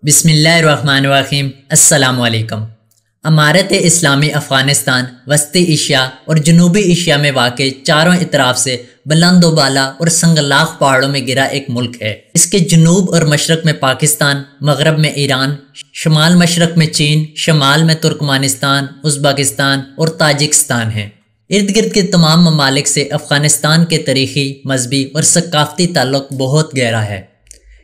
بسم اللہ الرحمن الرحیم۔ السلام علیکم۔ امارت اسلامی افغانستان وسطی ایشیا اور جنوبی ایشیا میں واقع چاروں اطراف سے بلند و بالا اور سنگلاخ پہاڑوں میں گرا ایک ملک ہے۔ اس کے جنوب اور مشرق میں پاکستان، مغرب میں ایران، شمال مشرق میں چین، شمال میں ترکمانستان، ازبکستان اور تاجکستان ہیں۔ ارد گرد کے تمام ممالک سے افغانستان کے تاریخی، مذہبی اور ثقافتی تعلق بہت گہرا ہے۔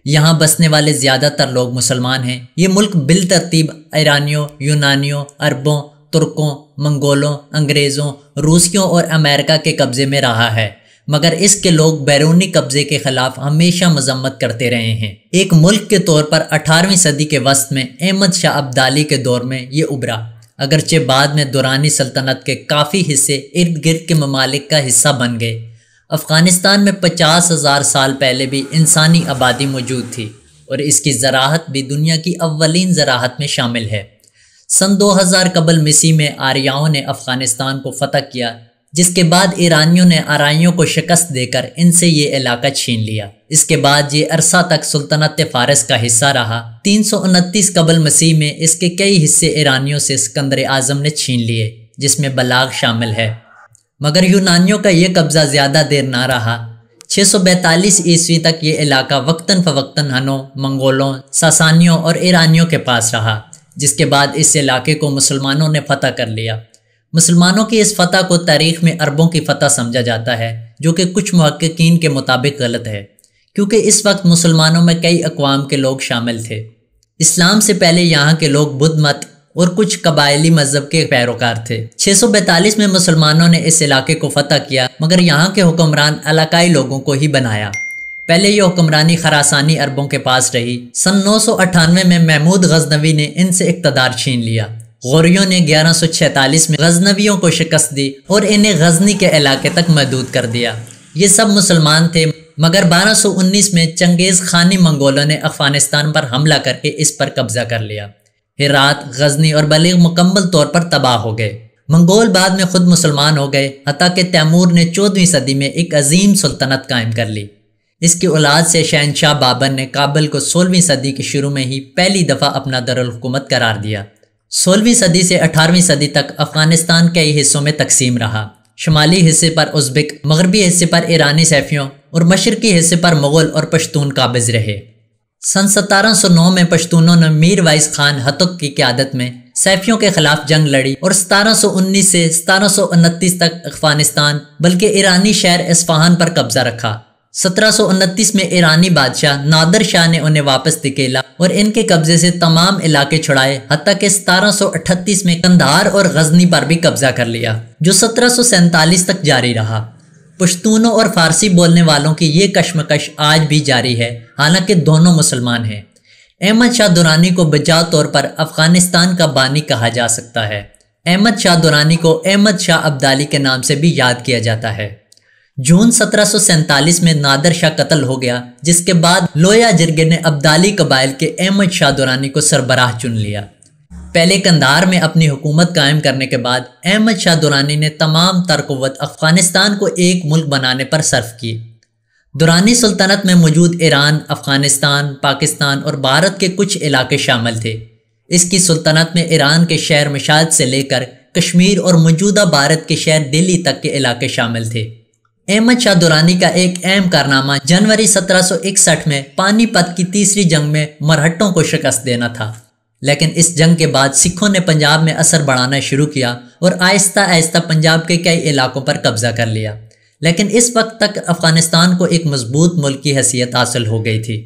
یہاں بسنے والے زیادہ تر لوگ مسلمان ہیں۔ یہ ملک بالترتیب ایرانیوں، یونانیوں، عربوں، ترکوں، منگولوں، انگریزوں، روسیوں اور امریکہ کے قبضے میں رہا ہے، مگر اس کے لوگ بیرونی قبضے کے خلاف ہمیشہ مذمت کرتے رہے ہیں۔ ایک ملک کے طور پر 18ویں صدی کے وسط میں احمد شاہ ابدالی کے دور میں یہ ابھرا، اگرچہ بعد میں دورانی سلطنت کے کافی حصے ارد گرد کے ممالک کا حصہ بن گئے۔ افغانستان میں 50,000 سال پہلے بھی انسانی آبادی موجود تھی اور اس کی زراعت بھی دنیا کی اولین زراعت میں شامل ہے۔ سن 2000 قبل مسیح میں آریاؤں نے افغانستان کو فتح کیا، جس کے بعد ایرانیوں نے آرائیوں کو شکست دے کر ان سے یہ علاقہ چھین لیا۔ اس کے بعد یہ عرصہ تک سلطنت فارس کا حصہ رہا۔ 329 قبل مسیح میں اس کے کئی حصے ایرانیوں سے اسکندر اعظم نے چھین لیے، جس میں بلاغ شامل ہے، مگر یونانیوں کا یہ قبضہ زیادہ دیر نہ رہا۔ 642 عیسوی تک یہ علاقہ وقتاً فوقتاً ہنوں، منگولوں، ساسانیوں اور ایرانیوں کے پاس رہا، جس کے بعد اس علاقے کو مسلمانوں نے فتح کر لیا۔ مسلمانوں کی اس فتح کو تاریخ میں عربوں کی فتح سمجھا جاتا ہے، جو کہ کچھ محققین کے مطابق غلط ہے، کیونکہ اس وقت مسلمانوں میں کئی اقوام کے لوگ شامل تھے۔ اسلام سے پہلے یہاں کے لوگ بدھ مت اور کچھ قبائلی مذہب کے پیروکار تھے۔ 642 میں مسلمانوں نے اس علاقے کو فتح کیا، مگر یہاں کے حکمران علاقائی لوگوں کو ہی بنایا۔ پہلے یہ حکمرانی خراسانی عربوں کے پاس رہی۔ سن 998 میں محمود غزنوی نے ان سے اقتدار چھین لیا۔ غوریوں نے 1146 میں غزنویوں کو شکست دی اور انہیں غزنی کے علاقے تک محدود کر دیا۔ یہ سب مسلمان تھے، مگر 1219 میں چنگیز خانی منگولوں نے افغانستان پر حملہ کر کے اس پر قبضہ کر لیا۔ ہرات، غزنی اور بلیغ مکمل طور پر تباہ ہو گئے۔ منگول بعد میں خود مسلمان ہو گئے، حتیٰ کہ تیمور نے 14ویں صدی میں ایک عظیم سلطنت قائم کر لی۔ اس کی اولاد سے شہنشاہ بابر نے کابل کو 16ویں صدی کے شروع میں ہی پہلی دفعہ اپنا دارالحکومت قرار دیا۔ 16ویں صدی سے 18ویں صدی تک افغانستان کئی حصوں میں تقسیم رہا۔ شمالی حصے پر ازبک، مغربی حصے پر ایرانی سیفیوں اور مشرقی حصے پر مغل اور پشتون قابض رہے۔ سن 1709 میں پشتونوں نے میر وائس خان ہتک کی قیادت میں سیفیوں کے خلاف جنگ لڑی اور 1719 سے 1729 تک افغانستان بلکہ ایرانی شہر اصفہان پر قبضہ رکھا۔ 1729 میں ایرانی بادشاہ نادر شاہ نے انہیں واپس دھکیلا اور ان کے قبضے سے تمام علاقے چھڑائے، حتیٰ کہ 1738 میں قندھار اور غزنی پر بھی قبضہ کر لیا، جو 1747 تک جاری رہا۔ پشتونوں اور فارسی بولنے والوں کی یہ کشمکش آج بھی جاری ہے، حالانکہ دونوں مسلمان ہیں۔ احمد شاہ درانی کو بجا طور پر افغانستان کا بانی کہا جا سکتا ہے۔ احمد شاہ درانی کو احمد شاہ ابدالی کے نام سے بھی یاد کیا جاتا ہے۔ جون 1747 میں نادر شاہ قتل ہو گیا، جس کے بعد لویا جرگے نے ابدالی قبائل کے احمد شاہ درانی کو سربراہ چن لیا۔ پہلے قندھار میں اپنی حکومت قائم کرنے کے بعد احمد شاہ درانی نے تمام تر قوت افغانستان کو ایک ملک بنانے پر صرف کی۔ درانی سلطنت میں موجود ایران، افغانستان، پاکستان اور بھارت کے کچھ علاقے شامل تھے۔ اس کی سلطنت میں ایران کے شہر مشہد سے لے کر کشمیر اور موجودہ بھارت کے شہر دلی تک کے علاقے شامل تھے۔ احمد شاہ درانی کا ایک اہم کارنامہ جنوری 1761 میں پانی پت کی تیسری جنگ میں مرہٹوں کو شکست دینا تھا، لیکن اس جنگ کے بعد سکھوں نے پنجاب میں اثر بڑھانا شروع کیا اور آہستہ آہستہ پنجاب کے کئی علاقوں پر قبضہ کر لیا، لیکن اس وقت تک افغانستان کو ایک مضبوط ملک کی حیثیت حاصل ہو گئی تھی۔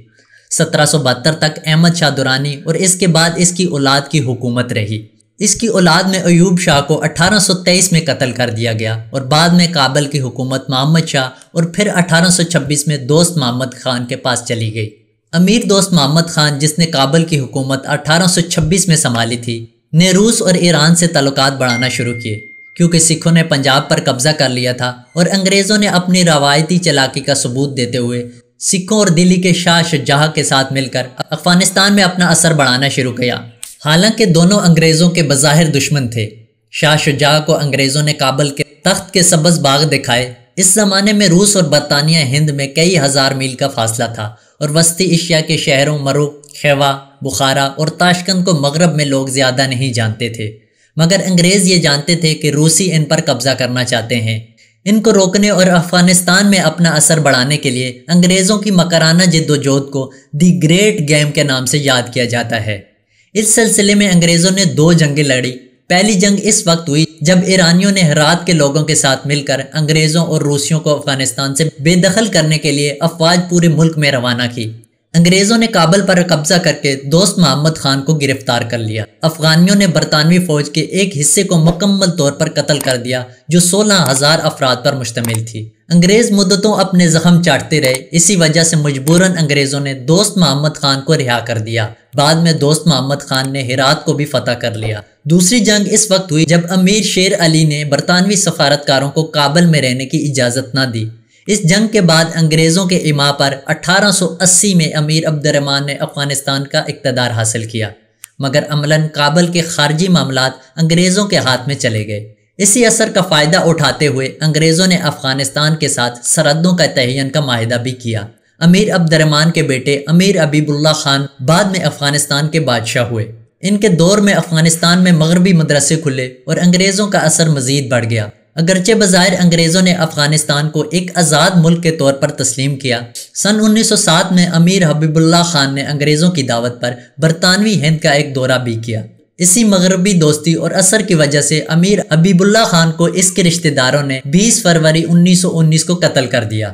1772 تک احمد شاہ درانی اور اس کے بعد اس کی اولاد کی حکومت رہی۔ اس کی اولاد میں ایوب شاہ کو 1823 میں قتل کر دیا گیا اور بعد میں کابل کی حکومت محمد شاہ اور پھر 1826 میں دوست محمد خان کے پاس چلی گئی۔ امیر دوست محمد خان، جس نے کابل کی حکومت 1826 میں سنبھالی تھی، نے روس اور ایران سے تعلقات بڑھانا شروع کیے، کیونکہ سکھوں نے پنجاب پر قبضہ کر لیا تھا اور انگریزوں نے اپنی روایتی چالاکی کا ثبوت دیتے ہوئے سکھوں اور دلی کے شاہ شجاع کے ساتھ مل کر افغانستان میں اپنا اثر بڑھانا شروع کیا۔ حالانکہ دونوں انگریزوں کے بظاہر دشمن تھے، شاہ شجاع کو انگریزوں نے کابل کے تخت کے سبز باغ دکھائے۔ اس زمانے میں روس اور برطانیہ ہند میں کئی ہزار میل کا فاصلہ تھا اور وسطی ایشیا کے شہروں مرو، خیوا، بخارا اور تاشقند کو مغرب میں لوگ زیادہ نہیں جانتے تھے، مگر انگریز یہ جانتے تھے کہ روسی ان پر قبضہ کرنا چاہتے ہیں۔ ان کو روکنے اور افغانستان میں اپنا اثر بڑھانے کے لیے انگریزوں کی مکرانہ جد و جہد کو دی گریٹ گیم کے نام سے یاد کیا جاتا ہے۔ اس سلسلے میں انگریزوں نے 2 جنگیں لڑی۔ پہلی جنگ اس وقت ہوئی جب ایرانیوں نے ہرات کے لوگوں کے ساتھ مل کر انگریزوں اور روسیوں کو افغانستان سے بے دخل کرنے کے لیے افواج پورے ملک میں روانہ کی۔ انگریزوں نے کابل پر قبضہ کر کے دوست محمد خان کو گرفتار کر لیا۔ افغانیوں نے برطانوی فوج کے ایک حصے کو مکمل طور پر قتل کر دیا جو 16,000 افراد پر مشتمل تھی۔ انگریز مدتوں اپنے زخم چاٹتے رہے، اسی وجہ سے مجبوراً انگریزوں نے دوست محمد خان کو رہا کر دیا۔ بعد میں دوست محمد خان نے ہرات کو بھی فتح کر لیا۔ دوسری جنگ اس وقت ہوئی جب امیر شیر علی نے برطانوی سفارتکاروں کو کابل میں رہنے کی اجازت نہ دی۔ اس جنگ کے بعد انگریزوں کے ایما پر 1880 میں امیر عبد الرحمن نے افغانستان کا اقتدار حاصل کیا، مگر عملاً کابل کے خارجی معاملات انگریزوں کے ہاتھ میں چلے گئے۔ اسی اثر کا فائدہ اٹھاتے ہوئے انگریزوں نے افغانستان کے ساتھ سرحدوں کا تعین کا معاہدہ بھی کیا۔ امیر عبد الرحمن کے بیٹے امیر حبیب اللہ خان بعد میں افغانستان کے بادشاہ ہوئے۔ ان کے دور میں افغانستان میں مغربی مدرسے کھلے اور انگریزوں کا اثر مزید بڑھ گیا۔ اگرچہ بظاہر انگریزوں نے افغانستان کو ایک آزاد ملک کے طور پر تسلیم کیا، سن 1907 میں امیر حبیب اللہ خان نے انگریزوں کی دعوت پر برطانوی ہند کا ایک دورہ بھی کیا۔ اسی مغربی دوستی اور اثر کی وجہ سے امیر حبیب اللہ خان کو اس کے رشتہ داروں نے 20 فروری 1919 کو قتل کر دیا۔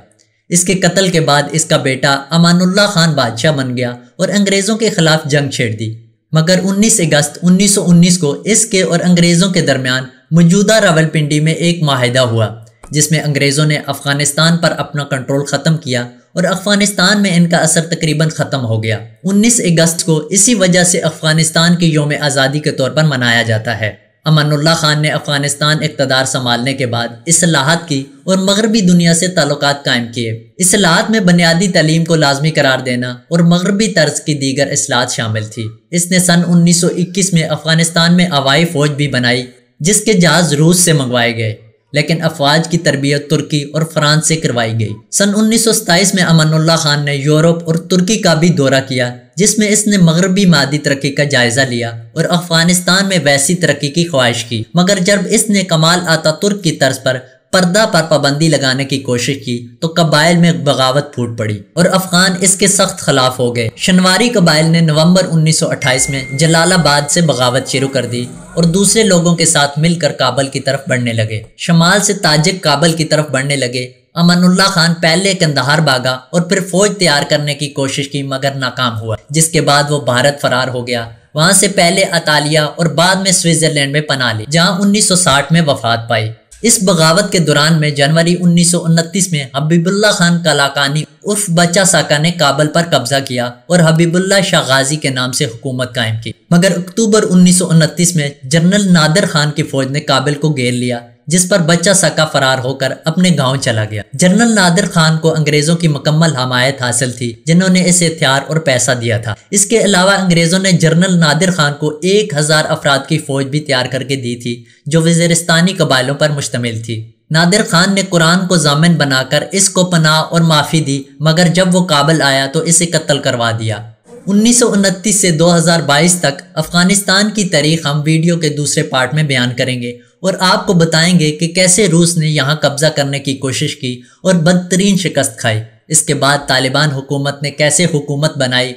اس کے قتل کے بعد اس کا بیٹا امان اللہ خان بادشاہ بن گیا اور انگریزوں کے خلاف جنگ چھیڑ دی، مگر 19 اگست 1919 کو اس کے اور انگریزوں کے درمیان موجودہ راولپنڈی میں ایک معاہدہ ہوا، جس میں انگریزوں نے افغانستان پر اپنا کنٹرول ختم کیا اور افغانستان میں ان کا اثر تقریباً ختم ہو گیا۔ 19 اگست کو اسی وجہ سے افغانستان کے یوم آزادی کے طور پر منایا جاتا ہے۔ امان اللہ خان نے افغانستان اقتدار سنبھالنے کے بعد اصلاحات کی اور مغربی دنیا سے تعلقات قائم کیے۔ اصلاحات میں بنیادی تعلیم کو لازمی قرار دینا اور مغربی طرز کی دیگر اصلاحات شامل تھی۔ اس نے سن 1921 میں افغانستان میں ہوائی فوج بھی بنائی، جس کے جہاز روس سے منگوائے گئے، لیکن افواج کی تربیت ترکی اور فرانس سے کروائی گئی۔ سن 1927 میں امان اللہ خان نے یورپ اور ترکی کا بھی دورہ کیا، جس میں اس نے مغربی مادی ترقی کا جائزہ لیا اور افغانستان میں ویسی ترقی کی خواہش کی، مگر جب اس نے کمال آتا ترک کی طرز پر پردہ پر پابندی لگانے کی کوشش کی تو قبائل میں بغاوت پھوٹ پڑی اور افغان اس کے سخت خلاف ہو گئے۔ شنواری قبائل نے نومبر 1928 میں جلال آباد سے بغاوت شروع کر دی اور دوسرے لوگوں کے ساتھ مل کر کابل کی طرف بڑھنے لگے۔ شمال سے تاجک کابل کی طرف بڑھنے لگے۔ امان اللہ خان پہلے قندھار بھاگا اور پھر فوج تیار کرنے کی کوشش کی، مگر ناکام ہوا، جس کے بعد وہ بھارت فرار ہو گیا۔ وہاں سے پہلے اطالیہ اور بعد میں سوئٹزرلینڈ میں پناہ لی، جہاں 1960 میں وفات پائی۔ اس بغاوت کے دوران میں جنوری 1929 میں حبیب اللہ خان کالاکانی عرف بچہ ساکا نے کابل پر قبضہ کیا اور حبیب اللہ شاہ غازی کے نام سے حکومت قائم کی، مگر اکتوبر 1929 میں جنرل نادر خان کی فوج نے کابل کو گھیر لیا، جس پر بچہ ساکا فرار ہو کر اپنے گاؤں چلا گیا۔ جنرل نادر خان کو انگریزوں کی مکمل حمایت حاصل تھی، جنہوں نے اسے ہتھیار اور پیسہ دیا تھا۔ اس کے علاوہ انگریزوں نے جنرل نادر خان کو 1000 افراد کی فوج بھی تیار کر کے دی تھی، جو وزیرستانی قبائلوں پر مشتمل تھی۔ نادر خان نے قرآن کو ضامن بنا کر اس کو پناہ اور معافی دی، مگر جب وہ کابل آیا تو اسے قتل کروا دیا۔ 1929 سے 2022 تک افغانستان کی تاریخ ہم ویڈیو کے دوسرے پارٹ میں بیان کریں گے اور آپ کو بتائیں گے کہ کیسے روس نے یہاں قبضہ کرنے کی کوشش کی اور بدترین شکست کھائی۔ اس کے بعد طالبان حکومت نے کیسے حکومت بنائی،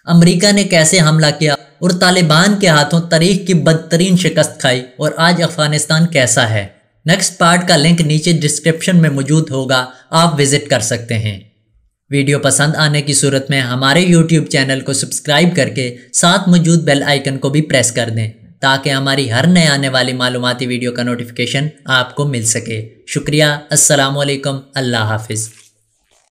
امریکہ نے کیسے حملہ کیا اور طالبان کے ہاتھوں تاریخ کی بدترین شکست کھائی، اور آج افغانستان کیسا ہے۔ نیکسٹ پارٹ کا لنک نیچے ڈسکرپشن میں موجود ہوگا، آپ وزٹ کر سکتے ہیں۔ ویڈیو پسند آنے کی صورت میں ہمارے یوٹیوب چینل کو سبسکرائب کر کے ساتھ موجود بیل آئیکن کو بھی پریس کر دیں، تاکہ ہماری ہر نئے آنے والی معلوماتی ویڈیو کا نوٹیفیکیشن آپ کو مل سکے۔ شکریہ، السلام علیکم، اللہ حافظ۔